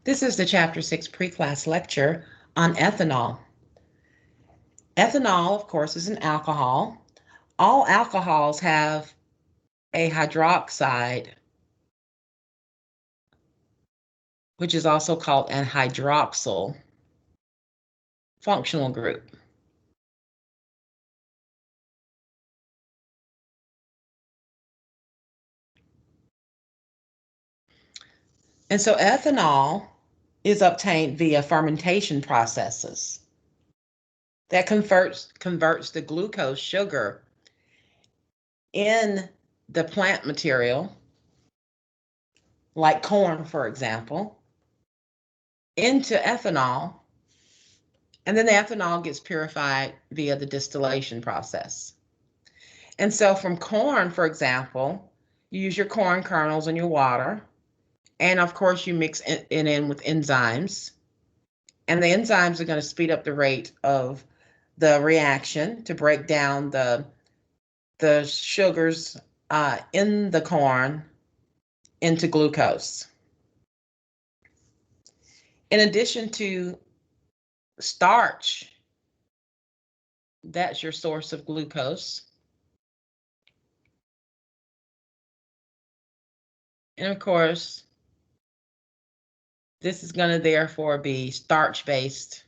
This is the Chapter 6 pre-class lecture on ethanol. Ethanol, of course, is an alcohol. All alcohols have a hydroxide, which is also called an hydroxyl functional group. And so ethanol is obtained via fermentation processes that converts the glucose sugar in the plant material, like corn, for example, into ethanol, and then the ethanol gets purified via the distillation process. And so from corn, for example, you use your corn kernels in your water, and of course you mix it in with enzymes, and the enzymes are going to speed up the rate of the reaction to break down the sugars in the corn into glucose. In addition to starch, that's your source of glucose. And of course, this is going to therefore be starch-based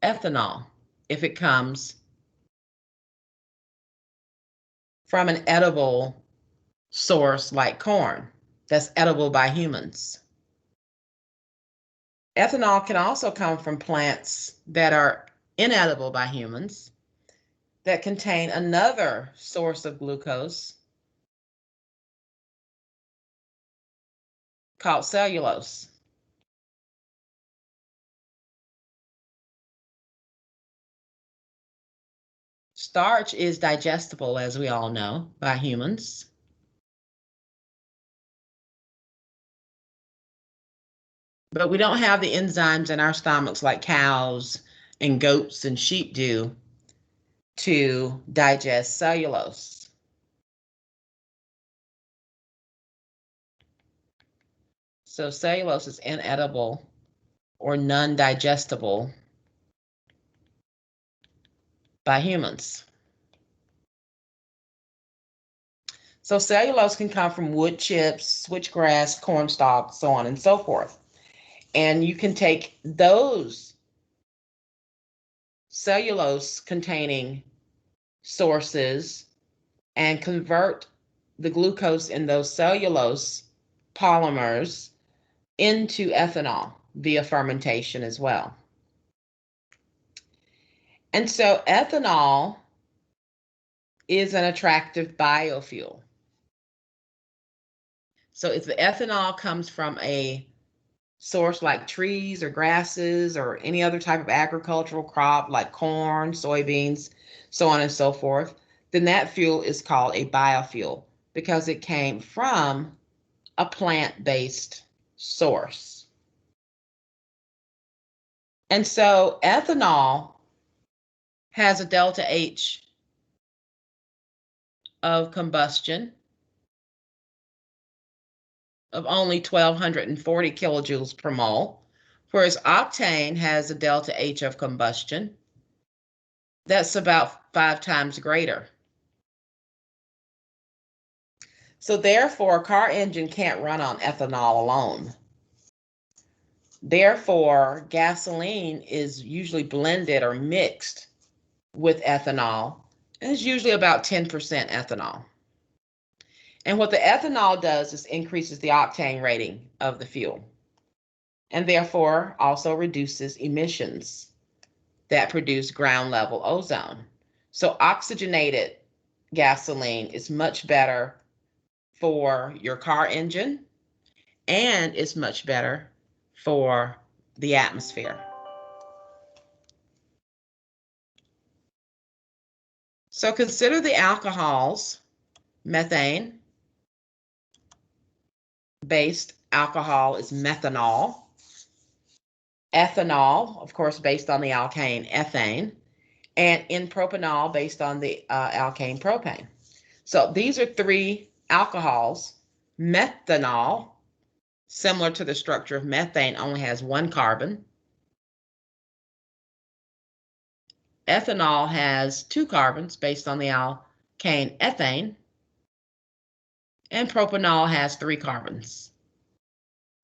ethanol if it comes from an edible source like corn that's edible by humans. Ethanol can also come from plants that are inedible by humans that contain another source of glucose called cellulose. Starch is digestible, as we all know, by humans. But we don't have the enzymes in our stomachs like cows and goats and sheep do to digest cellulose. So cellulose is inedible or non-digestible by humans. So cellulose can come from wood chips, switchgrass, corn stalks, so on and so forth. And you can take those cellulose containing sources and convert the glucose in those cellulose polymers into ethanol via fermentation as well. And so ethanol is an attractive biofuel. So if the ethanol comes from a source like trees or grasses or any other type of agricultural crop like corn, soybeans, so on and so forth, then that fuel is called a biofuel because it came from a plant-based source. And so ethanol has a delta H of combustion of only 1,240 kilojoules per mole, whereas octane has a delta H of combustion that's about 5 times greater. So therefore, a car engine can't run on ethanol alone. Therefore, gasoline is usually blended or mixed with ethanol, and it's usually about 10% ethanol. And what the ethanol does is increases the octane rating of the fuel, and therefore also reduces emissions that produce ground level ozone. So oxygenated gasoline is much better for your car engine, and it's much better for the atmosphere. So consider the alcohols: methane based alcohol is methanol. Ethanol, of course, based on the alkane ethane, and N-propanol based on the alkane propane. So these are 3 alcohols Methanol, similar to the structure of methane, only has one carbon. Ethanol has two carbons based on the alkane ethane. And propanol has three carbons,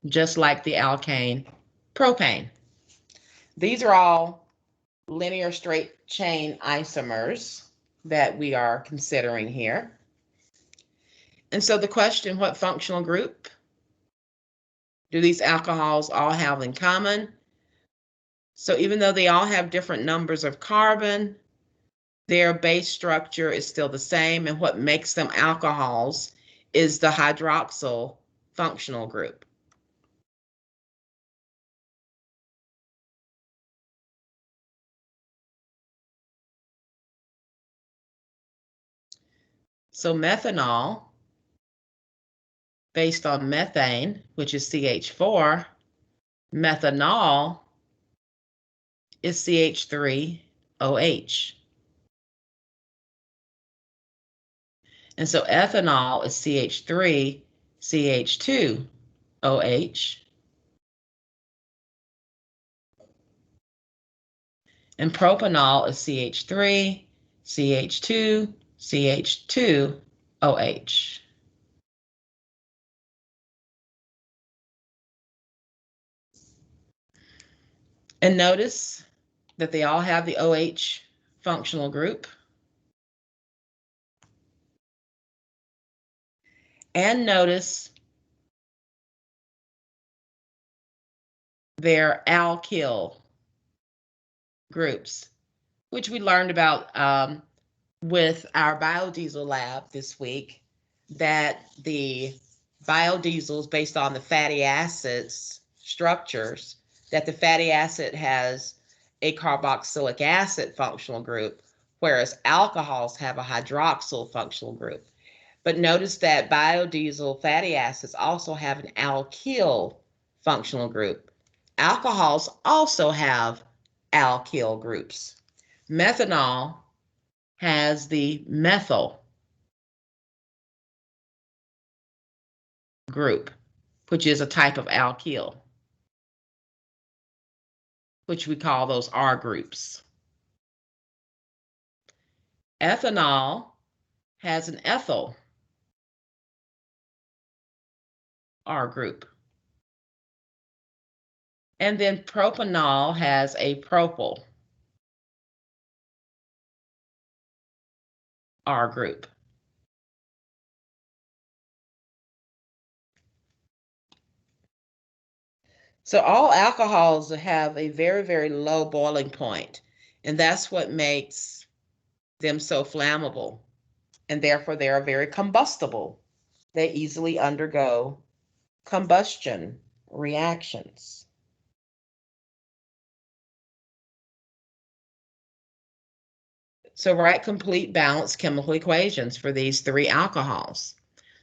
just like the alkane propane. These are all linear straight chain isomers that we are considering here. And so the question, what functional group do these alcohols all have in common? So even though they all have different numbers of carbon, their base structure is still the same, and what makes them alcohols is the hydroxyl functional group. So methanol, based on methane, which is CH4, methanol is CH3OH. And so ethanol is CH3CH2OH. And propanol is CH3CH2CH2OH. And notice that they all have the OH functional group. And notice their alkyl groups, which we learned about with our biodiesel lab this week, that the biodiesels based on the fatty acids structures, that the fatty acid has a carboxylic acid functional group, whereas alcohols have a hydroxyl functional group. But notice that biodiesel fatty acids also have an alkyl functional group. Alcohols also have alkyl groups. Methanol has the methyl group, which is a type of alkyl, which we call those R groups. Ethanol has an ethyl R group. And then propanol has a propyl R group. So all alcohols have a very, very low boiling point, and that's what makes them so flammable, and therefore they are very combustible. They easily undergo combustion reactions. So write complete balanced chemical equations for these three alcohols.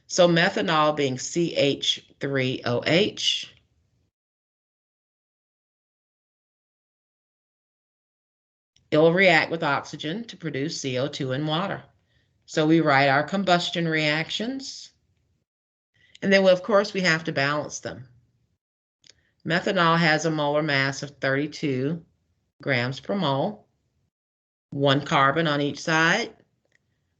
So methanol being CH3OH, it will react with oxygen to produce CO2 and water. So we write our combustion reactions, and then of course we have to balance them. Methanol has a molar mass of 32 grams per mole, one carbon on each side.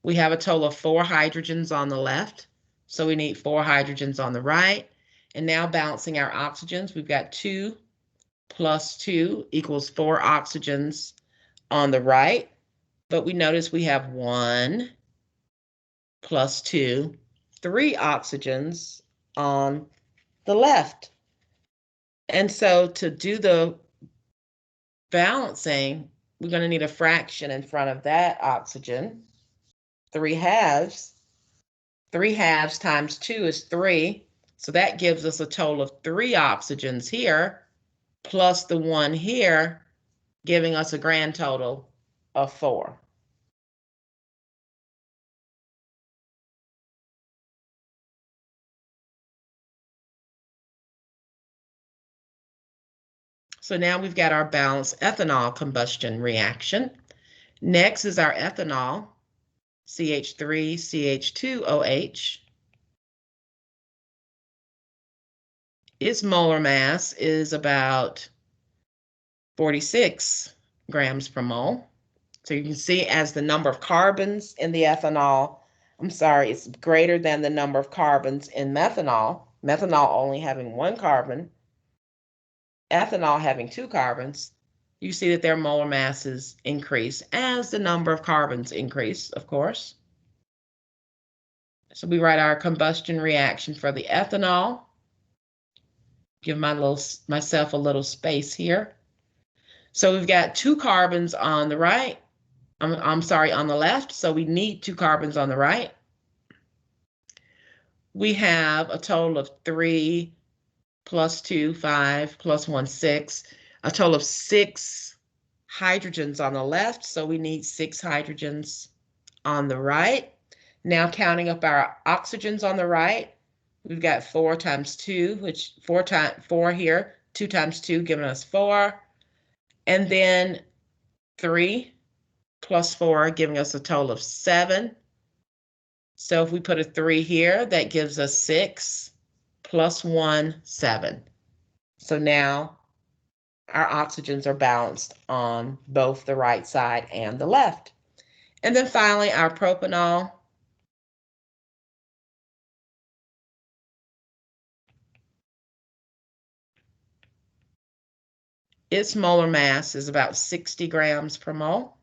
We have a total of 4 hydrogens on the left, so we need 4 hydrogens on the right. And now balancing our oxygens, we've got 2 plus 2 equals 4 oxygens on the right, but we notice we have 1 plus 2, 3 oxygens on the left. And so to do the balancing, we're going to need a fraction in front of that oxygen. 3 halves. 3 halves times 2 is 3. So that gives us a total of 3 oxygens here, plus the 1 here, giving us a grand total of 4. So now we've got our balanced ethanol combustion reaction. Next is our ethanol, CH3CH2OH. its molar mass is about 46 grams per mole. So you can see as the number of carbons in the ethanol, it's greater than the number of carbons in methanol. Methanol only having one carbon, ethanol having two carbons. You see that their molar masses increase as the number of carbons increase, of course. So we write our combustion reaction for the ethanol. Give myself a little space here. So we've got two carbons on the right. on the left. So we need two carbons on the right. We have a total of 3 plus 2, 5, plus 1, 6. A total of 6 hydrogens on the left. So we need 6 hydrogens on the right. Now counting up our oxygens on the right, we've got 4 times 2, which 4 here, 2 times 2 giving us 4. And then 3 plus 4 giving us a total of 7. So if we put a 3 here, that gives us 6 plus 1, 7. So now our oxygens are balanced on both the right side and the left. And then finally, our propanol. Its molar mass is about 60 grams per mole.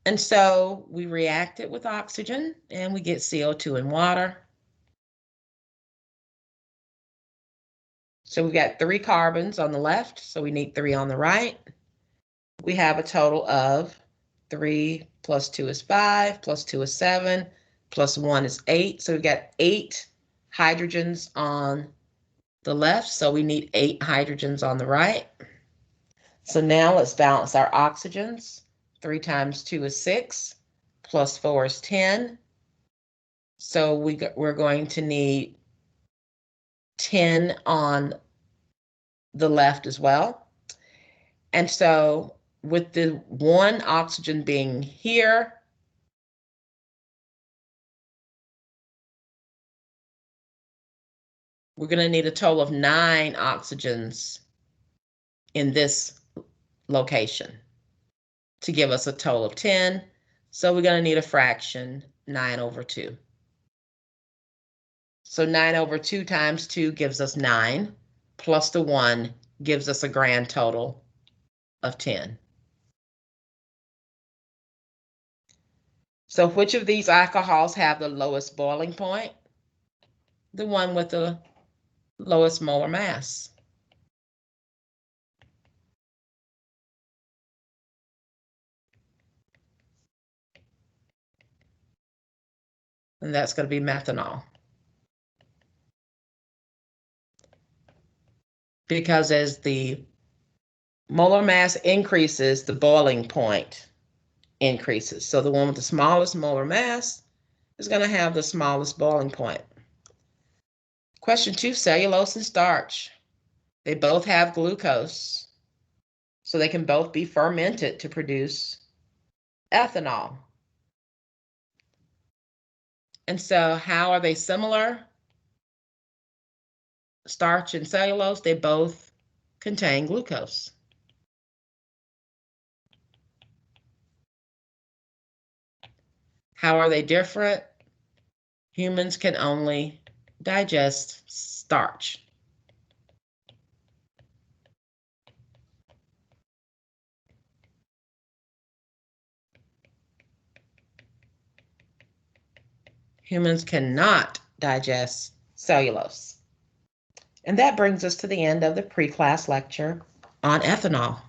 And so we react it with oxygen and we get CO2 and water. So we've got 3 carbons on the left, so we need 3 on the right. We have a total of 3 plus 2 is 5, plus 2 is 7, plus 1 is 8. So we've got 8 hydrogens on the left, so we need 8 hydrogens on the right. So now let's balance our oxygens. 3 times 2 is 6, plus 4 is 10. So we're going to need 10 on the left as well. And so with the 1 oxygen being here, we're going to need a total of 9 oxygens in this location to give us a total of 10. So we're going to need a fraction, 9 over 2. So 9 over 2 times 2 gives us 9, plus the 1 gives us a grand total of 10. So which of these alcohols have the lowest boiling point? The one with the lowest molar mass. And that's going to be methanol. Because as the molar mass increases, the boiling point increases. So the one with the smallest molar mass is going to have the smallest boiling point. Question 2, cellulose and starch. They both have glucose, so they can both be fermented to produce ethanol. And so how are they similar? Starch and cellulose, they both contain glucose. How are they different? Humans can only digest starch. Humans cannot digest cellulose. And that brings us to the end of the pre-class lecture on ethanol.